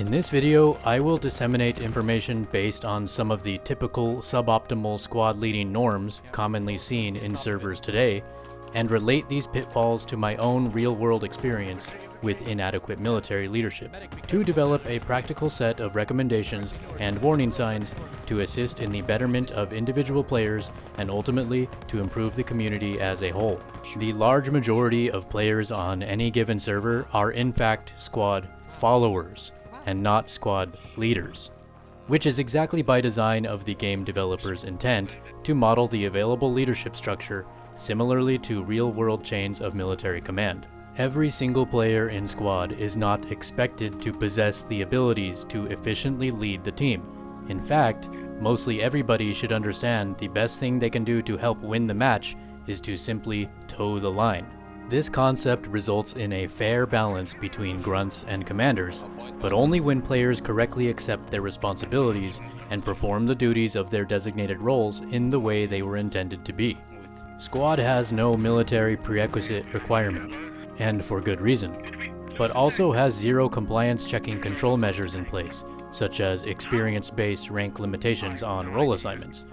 In this video, I will disseminate information based on some of the typical suboptimal squad leading norms commonly seen in servers today, and relate these pitfalls to my own real-world experience with inadequate military leadership, to develop a practical set of recommendations and warning signs to assist in the betterment of individual players and ultimately to improve the community as a whole. The large majority of players on any given server are in fact squad followers and not squad leaders, which is exactly by design of the game developer's intent to model the available leadership structure similarly to real-world chains of military command. Every single player in squad is not expected to possess the abilities to efficiently lead the team. In fact, mostly everybody should understand the best thing they can do to help win the match is to simply toe the line. This concept results in a fair balance between grunts and commanders, but only when players correctly accept their responsibilities and perform the duties of their designated roles in the way they were intended to be. Squad has no military prerequisite requirement, and for good reason, but also has zero compliance checking control measures in place, such as experience-based rank limitations on role assignments.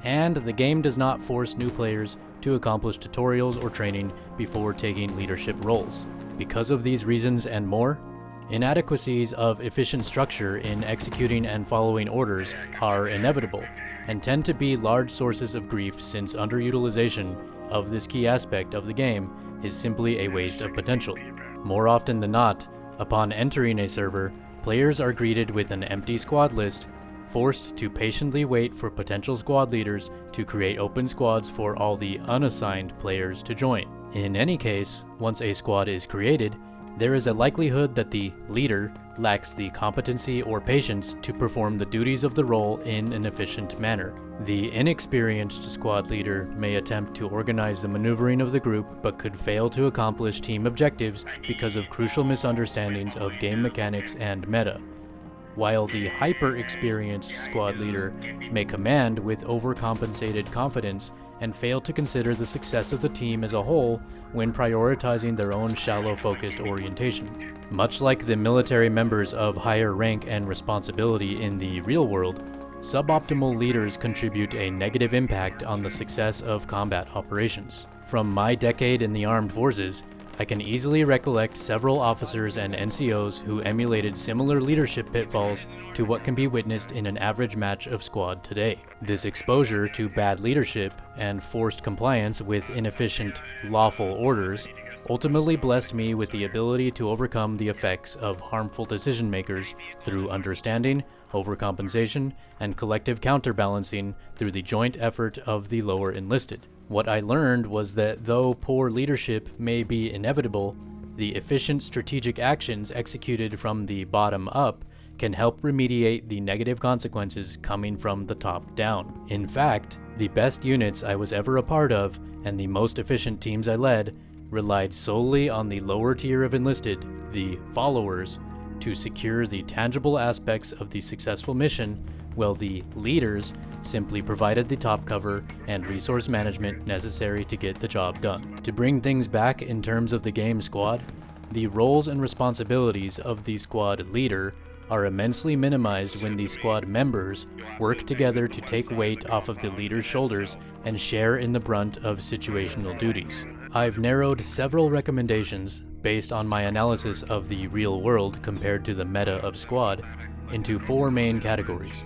And the game does not force new players to accomplish tutorials or training before taking leadership roles. Because of these reasons and more, inadequacies of efficient structure in executing and following orders are inevitable, and tend to be large sources of grief since underutilization of this key aspect of the game is simply a waste of potential. More often than not, upon entering a server, players are greeted with an empty squad list, forced to patiently wait for potential squad leaders to create open squads for all the unassigned players to join. In any case, once a squad is created, there is a likelihood that the leader lacks the competency or patience to perform the duties of the role in an efficient manner. The inexperienced squad leader may attempt to organize the maneuvering of the group but could fail to accomplish team objectives because of crucial misunderstandings of game mechanics and meta, while the hyper-experienced squad leader may command with overcompensated confidence and fail to consider the success of the team as a whole when prioritizing their own shallow-focused orientation. Much like the military members of higher rank and responsibility in the real world, suboptimal leaders contribute a negative impact on the success of combat operations. From my decade in the armed forces, I can easily recollect several officers and NCOs who emulated similar leadership pitfalls to what can be witnessed in an average match of squad today. This exposure to bad leadership and forced compliance with inefficient, lawful orders ultimately blessed me with the ability to overcome the effects of harmful decision makers through understanding, overcompensation, and collective counterbalancing through the joint effort of the lower enlisted. What I learned was that though poor leadership may be inevitable, the efficient strategic actions executed from the bottom up can help remediate the negative consequences coming from the top down. In fact, the best units I was ever a part of and the most efficient teams I led relied solely on the lower tier of enlisted, the followers, to secure the tangible aspects of the successful mission, while the leaders simply provided the top cover and resource management necessary to get the job done. To bring things back in terms of the game squad, the roles and responsibilities of the squad leader are immensely minimized when the squad members work together to take weight off of the leader's shoulders and share in the brunt of situational duties. I've narrowed several recommendations based on my analysis of the real world compared to the meta of squad into 4 main categories: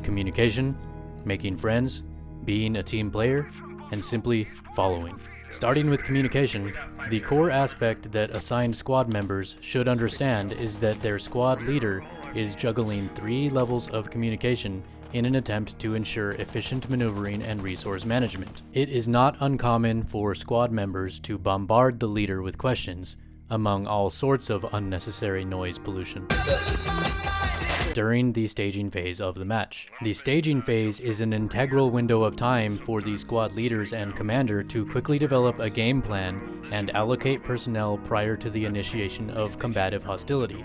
communication, making friends, being a team player, and simply following. Starting with communication, the core aspect that assigned squad members should understand is that their squad leader is juggling 3 levels of communication in an attempt to ensure efficient maneuvering and resource management. It is not uncommon for squad members to bombard the leader with questions, among all sorts of unnecessary noise pollution, during the staging phase of the match. The staging phase is an integral window of time for the squad leaders and commander to quickly develop a game plan and allocate personnel prior to the initiation of combative hostility,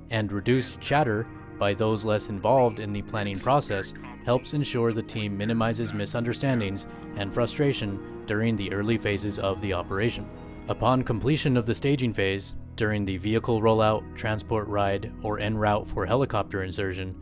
and reduced chatter by those less involved in the planning process helps ensure the team minimizes misunderstandings and frustration during the early phases of the operation. Upon completion of the staging phase, During the vehicle rollout, transport ride, or en route for helicopter insertion,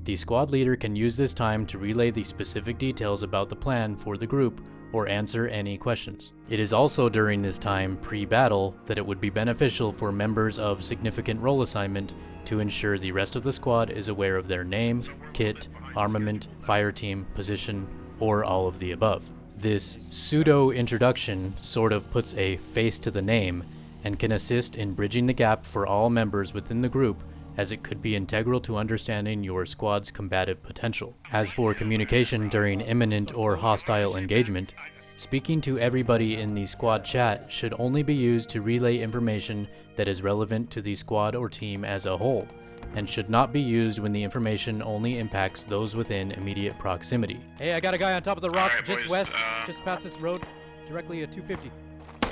the squad leader can use this time to relay the specific details about the plan for the group or answer any questions. It is also during this time, pre-battle, that it would be beneficial for members of significant role assignment to ensure the rest of the squad is aware of their name, kit, armament, fire team, position, or all of the above. This pseudo-introduction sort of puts a face to the name and can assist in bridging the gap for all members within the group, as it could be integral to understanding your squad's combative potential. As for communication during imminent or hostile engagement, speaking to everybody in the squad chat should only be used to relay information that is relevant to the squad or team as a whole, and should not be used when the information only impacts those within immediate proximity. Hey, I got a guy on top of the rocks, right, just boys, west, just past this road, directly at 250.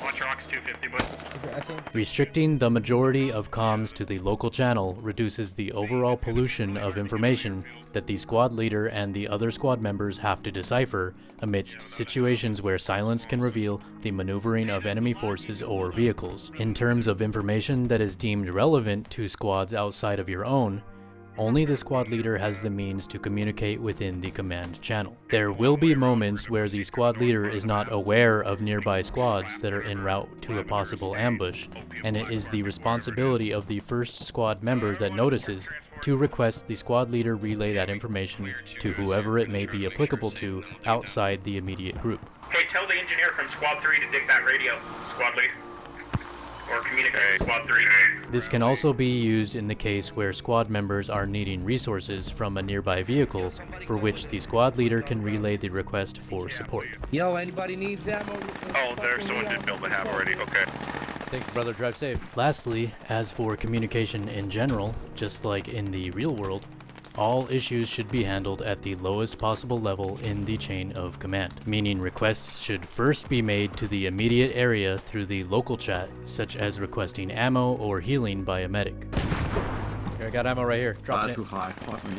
Watch rocks 250, boys. Restricting the majority of comms to the local channel reduces the overall pollution of information that the squad leader and the other squad members have to decipher amidst situations where silence can reveal the maneuvering of enemy forces or vehicles. In terms of information that is deemed relevant to squads outside of your own, only the squad leader has the means to communicate within the command channel. There will be moments where the squad leader is not aware of nearby squads that are en route to a possible ambush, and it is the responsibility of the first squad member that notices to request the squad leader relay that information to whoever it may be applicable to outside the immediate group. Hey, tell the engineer from Squad 3 to dig that radio, Squad Lead. Or communicate with Squad 3. This can also be used in the case where squad members are needing resources from a nearby vehicle, for which the squad leader can relay the request for support. Yo, anybody needs ammo? Oh, there's someone did build a hab already. Okay. Thanks, brother. Drive safe. Lastly, as for communication in general, just like in the real world, all issues should be handled at the lowest possible level in the chain of command, meaning requests should first be made to the immediate area through the local chat, such as requesting ammo or healing by a medic. Here, I got ammo right here. Drop it too high. Fuck me.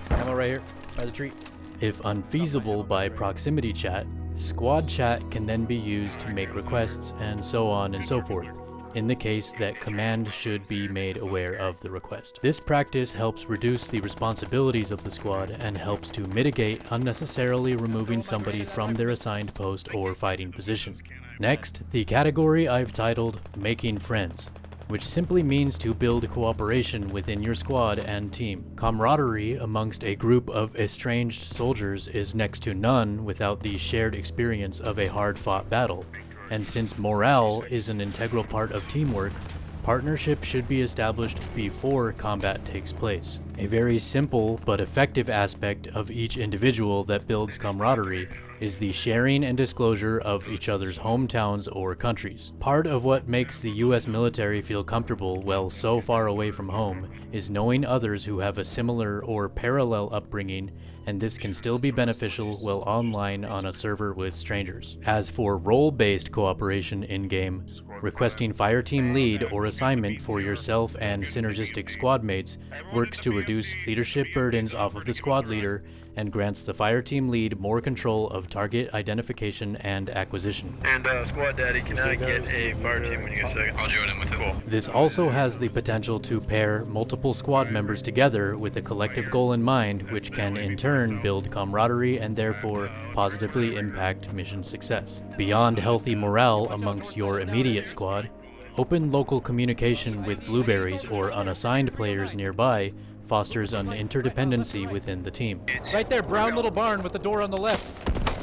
Ammo right here, by the tree. If unfeasible by proximity chat, squad chat can then be used to make requests and so on and so forth, in the case that command should be made aware of the request. This practice helps reduce the responsibilities of the squad and helps to mitigate unnecessarily removing somebody from their assigned post or fighting position. Next, the category I've titled Making Friends, which simply means to build cooperation within your squad and team. Camaraderie amongst a group of estranged soldiers is next to none without the shared experience of a hard-fought battle. And since morale is an integral part of teamwork, partnership should be established before combat takes place. A very simple but effective aspect of each individual that builds camaraderie is the sharing and disclosure of each other's hometowns or countries. Part of what makes the US military feel comfortable while so far away from home is knowing others who have a similar or parallel upbringing, and this can still be beneficial while online on a server with strangers. As for role-based cooperation in-game, requesting fireteam lead or assignment for yourself and synergistic squad mates works to reduce leadership burdens off of the squad leader and grants the fireteam lead more control of target identification and acquisition. And Squad Daddy, can I get a fire team when you get a second? I'll join in with it. Cool. This also has the potential to pair multiple squad members together with a collective goal in mind, which can in turn build camaraderie and therefore positively impact mission success. Beyond healthy morale amongst your immediate squad, open local communication with blueberries or unassigned players nearby fosters an interdependency within the team. Right there, brown little barn with the door on the left.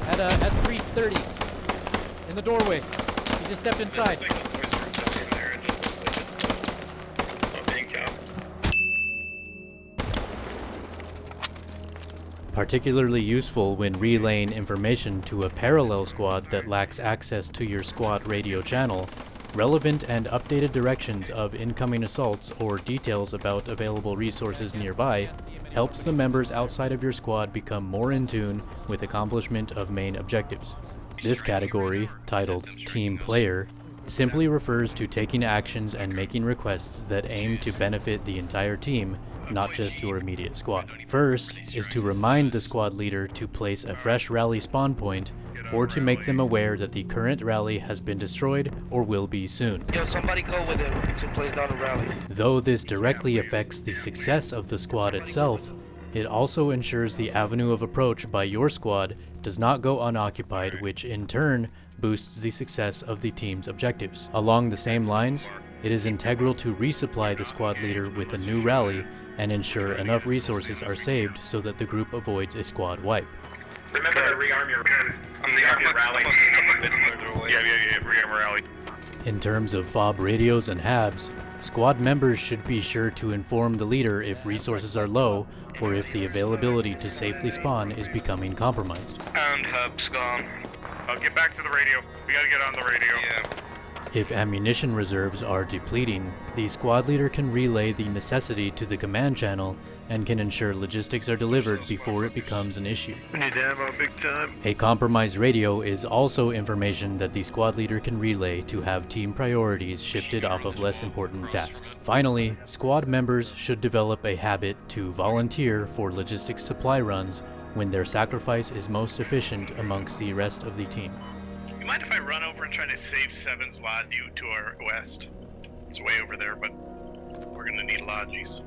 At 3:30. In the doorway. You just stepped inside. Particularly useful when relaying information to a parallel squad that lacks access to your squad radio channel, relevant and updated directions of incoming assaults or details about available resources nearby helps the members outside of your squad become more in tune with accomplishment of main objectives. This category, titled Team Player, simply refers to taking actions and making requests that aim to benefit the entire team, not just your immediate squad. First is to remind the squad leader to place a fresh rally spawn point, or to make them aware that the current rally has been destroyed or will be soon. Yo, somebody go with it to place down a rally. Though this directly affects the success of the squad itself, it also ensures the avenue of approach by your squad does not go unoccupied, which in turn boosts the success of the team's objectives. Along the same lines, it is integral to resupply the squad leader with a new rally and ensure enough resources are saved so that the group avoids a squad wipe. Remember to rearm your rally. Yeah, rearm rally. In terms of FOB radios and HABs, squad members should be sure to inform the leader if resources are low or if the availability to safely spawn is becoming compromised. And hub's gone. Get back to the radio. We gotta get on the radio. Yeah. If ammunition reserves are depleting, the squad leader can relay the necessity to the command channel and can ensure logistics are delivered before it becomes an issue. We need ammo big time. A compromised radio is also information that the squad leader can relay to have team priorities shifted off of less important tasks. Finally, squad members should develop a habit to volunteer for logistics supply runs when their sacrifice is most efficient amongst the rest of the team. You mind if I run over and try to save 7's Lodge to our west? It's way over there, but we're gonna need lodges.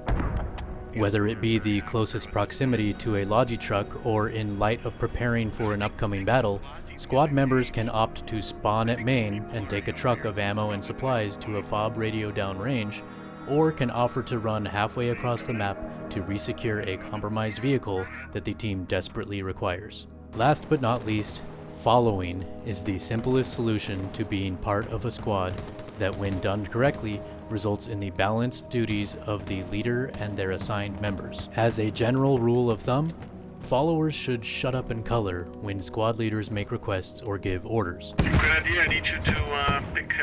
Whether it be the closest proximity to a logi truck or in light of preparing for an upcoming battle, squad members can opt to spawn at main and take a truck of ammo and supplies to a FOB radio downrange, or can offer to run halfway across the map to resecure a compromised vehicle that the team desperately requires. Last but not least, following is the simplest solution to being part of a squad that, when done correctly, results in the balanced duties of the leader and their assigned members. As a general rule of thumb, followers should shut up and color when squad leaders make requests or give orders. Good idea. I need you to pick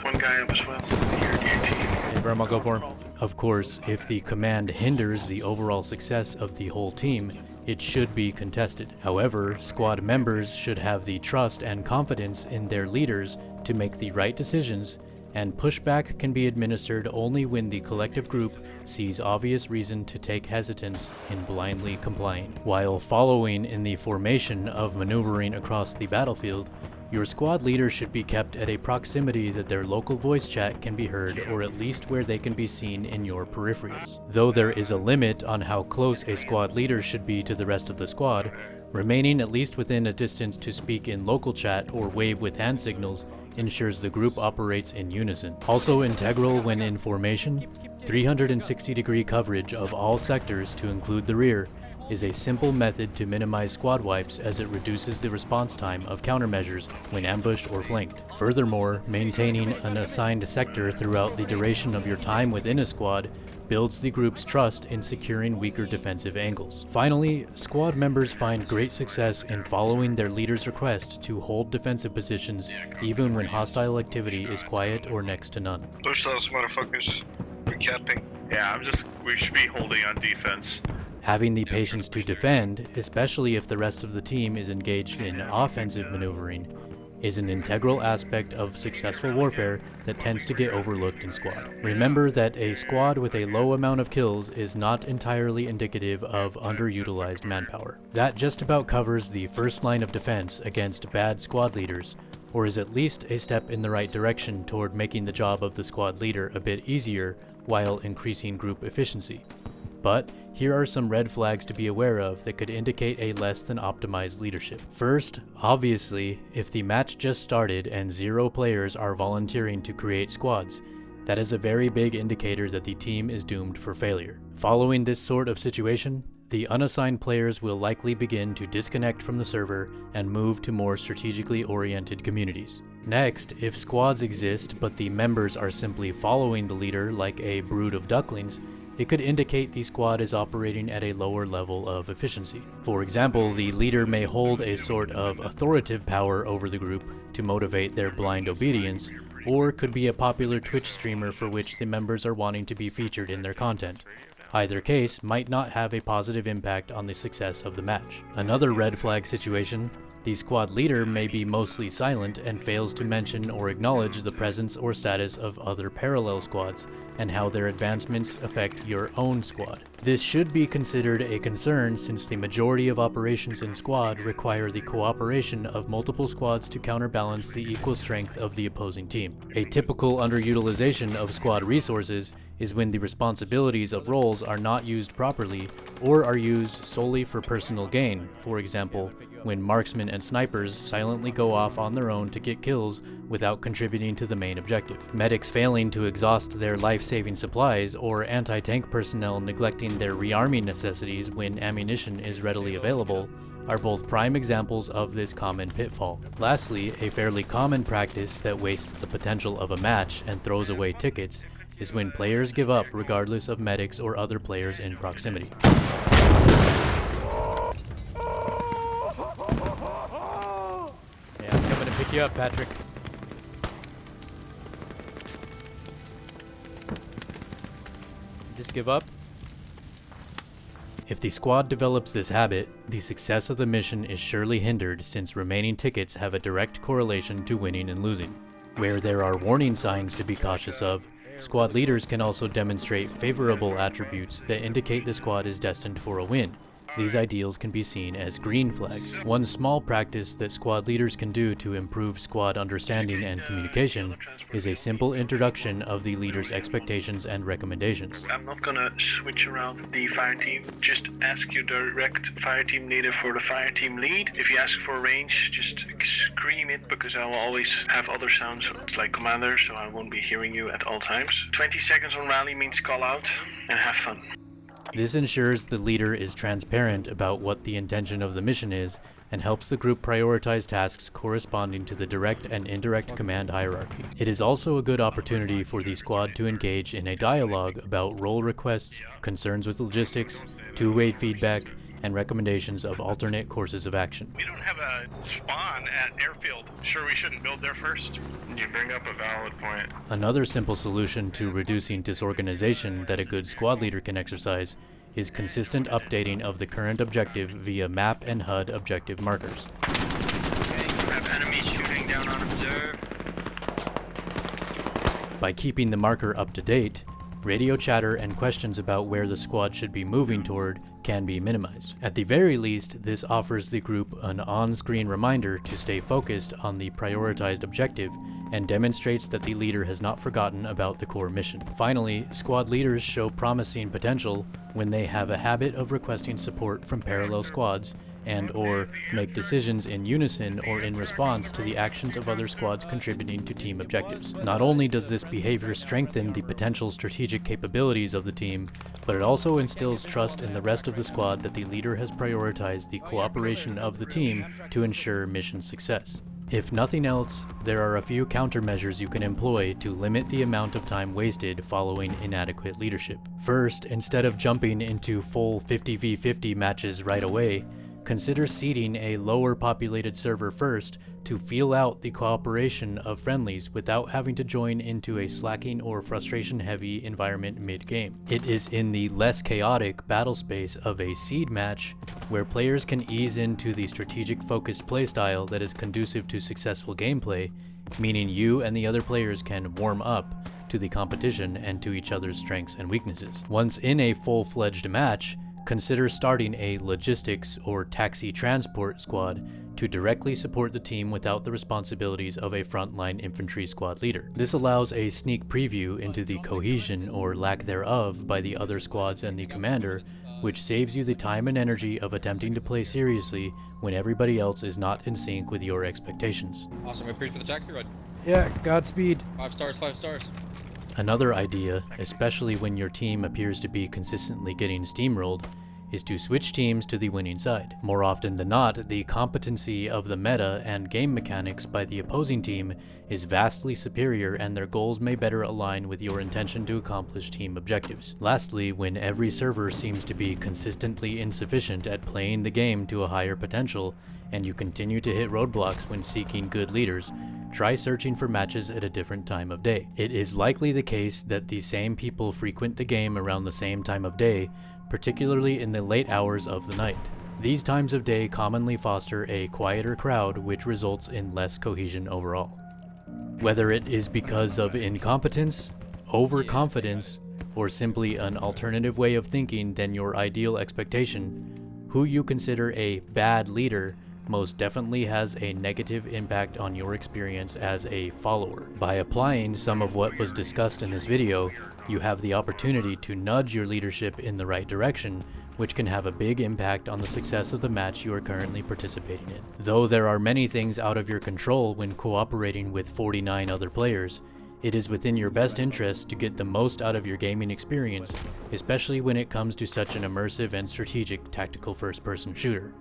one guy up as well. Your team. Confirm, I'll go for him. Of course, if the command hinders the overall success of the whole team, it should be contested. However, squad members should have the trust and confidence in their leaders to make the right decisions, and pushback can be administered only when the collective group sees obvious reason to take hesitance in blindly complying. While following in the formation of maneuvering across the battlefield, your squad leader should be kept at a proximity that their local voice chat can be heard, or at least where they can be seen in your peripherals. Though there is a limit on how close a squad leader should be to the rest of the squad, remaining at least within a distance to speak in local chat or wave with hand signals ensures the group operates in unison. Also integral when in formation, 360-degree coverage of all sectors to include the rear is a simple method to minimize squad wipes, as it reduces the response time of countermeasures when ambushed or flanked. Furthermore, maintaining an assigned sector throughout the duration of your time within a squad builds the group's trust in securing weaker defensive angles. Finally, squad members find great success in following their leader's request to hold defensive positions even when hostile activity is quiet or next to none. Push those motherfuckers. We're capping. Yeah, we should be holding on defense. Having the patience to defend, especially if the rest of the team is engaged in offensive maneuvering, is an integral aspect of successful warfare that tends to get overlooked in squad. Remember that a squad with a low amount of kills is not entirely indicative of underutilized manpower. That just about covers the first line of defense against bad squad leaders, or is at least a step in the right direction toward making the job of the squad leader a bit easier while increasing group efficiency. But here are some red flags to be aware of that could indicate a less than optimized leadership. First, obviously, if the match just started and 0 players are volunteering to create squads, that is a very big indicator that the team is doomed for failure. Following this sort of situation, the unassigned players will likely begin to disconnect from the server and move to more strategically oriented communities. Next, if squads exist but the members are simply following the leader like a brood of ducklings, it could indicate the squad is operating at a lower level of efficiency. For example, the leader may hold a sort of authoritative power over the group to motivate their blind obedience, or could be a popular Twitch streamer for which the members are wanting to be featured in their content. Either case might not have a positive impact on the success of the match. Another red flag situation The squad leader may be mostly silent and fails to mention or acknowledge the presence or status of other parallel squads and how their advancements affect your own squad. This should be considered a concern since the majority of operations in squad require the cooperation of multiple squads to counterbalance the equal strength of the opposing team. A typical underutilization of squad resources is when the responsibilities of roles are not used properly or are used solely for personal gain. For example, when marksmen and snipers silently go off on their own to get kills without contributing to the main objective. Medics failing to exhaust their life-saving supplies, or anti-tank personnel neglecting their rearming necessities when ammunition is readily available, are both prime examples of this common pitfall. Lastly, a fairly common practice that wastes the potential of a match and throws away tickets is when players give up regardless of medics or other players in proximity. Yeah, I'm coming to pick you up, Patrick. Just give up? If the squad develops this habit, the success of the mission is surely hindered since remaining tickets have a direct correlation to winning and losing. Where there are warning signs to be cautious of, squad leaders can also demonstrate favorable attributes that indicate the squad is destined for a win. These ideals can be seen as green flags. One small practice that squad leaders can do to improve squad understanding and communication is a simple introduction of the leader's expectations and recommendations. I'm not gonna switch around the fire team. Just ask your direct fire team leader for the fire team lead. If you ask for range, just scream it, because I will always have other sounds like commander, so I won't be hearing you at all times. 20 seconds on rally means call out and have fun. This ensures the leader is transparent about what the intention of the mission is and helps the group prioritize tasks corresponding to the direct and indirect command hierarchy. It is also a good opportunity for the squad to engage in a dialogue about role requests, concerns with logistics, two-way feedback, and recommendations of alternate courses of action. We don't have a spawn at airfield. Sure we shouldn't build there first? You bring up a valid point. Another simple solution to reducing disorganization that a good squad leader can exercise is consistent updating of the current objective via map and HUD objective markers. Okay, you have enemies shooting down on observe. By keeping the marker up to date, radio chatter and questions about where the squad should be moving toward can be minimized. At the very least, this offers the group an on-screen reminder to stay focused on the prioritized objective and demonstrates that the leader has not forgotten about the core mission. Finally, squad leaders show promising potential when they have a habit of requesting support from parallel squads and/or make decisions in unison or in response to the actions of other squads contributing to team objectives. Not only does this behavior strengthen the potential strategic capabilities of the team, but it also instills trust in the rest of the squad that the leader has prioritized the cooperation of the team to ensure mission success. If nothing else, there are a few countermeasures you can employ to limit the amount of time wasted following inadequate leadership. First, instead of jumping into full 50v50 matches right away, consider seeding a lower populated server first to feel out the cooperation of friendlies without having to join into a slacking or frustration heavy environment mid-game. It is in the less chaotic battle space of a seed match where players can ease into the strategic focused playstyle that is conducive to successful gameplay, meaning you and the other players can warm up to the competition and to each other's strengths and weaknesses. Once in a full-fledged match, consider starting a logistics or taxi transport squad to directly support the team without the responsibilities of a frontline infantry squad leader. This allows a sneak preview into the cohesion or lack thereof by the other squads and the commander, which saves you the time and energy of attempting to play seriously when everybody else is not in sync with your expectations. Awesome, we're for the taxi ride. Yeah, Godspeed. 5 stars, 5 stars. Another idea, especially when your team appears to be consistently getting steamrolled, is to switch teams to the winning side. More often than not, the competency of the meta and game mechanics by the opposing team is vastly superior and their goals may better align with your intention to accomplish team objectives. Lastly, when every server seems to be consistently insufficient at playing the game to a higher potential, and you continue to hit roadblocks when seeking good leaders, try searching for matches at a different time of day. It is likely the case that the same people frequent the game around the same time of day, particularly in the late hours of the night. These times of day commonly foster a quieter crowd, which results in less cohesion overall. Whether it is because of incompetence, overconfidence, or simply an alternative way of thinking than your ideal expectation, who you consider a bad leader most definitely has a negative impact on your experience as a follower. By applying some of what was discussed in this video, you have the opportunity to nudge your leadership in the right direction, which can have a big impact on the success of the match you are currently participating in. Though there are many things out of your control when cooperating with 49 other players, it is within your best interest to get the most out of your gaming experience, especially when it comes to such an immersive and strategic tactical first-person shooter.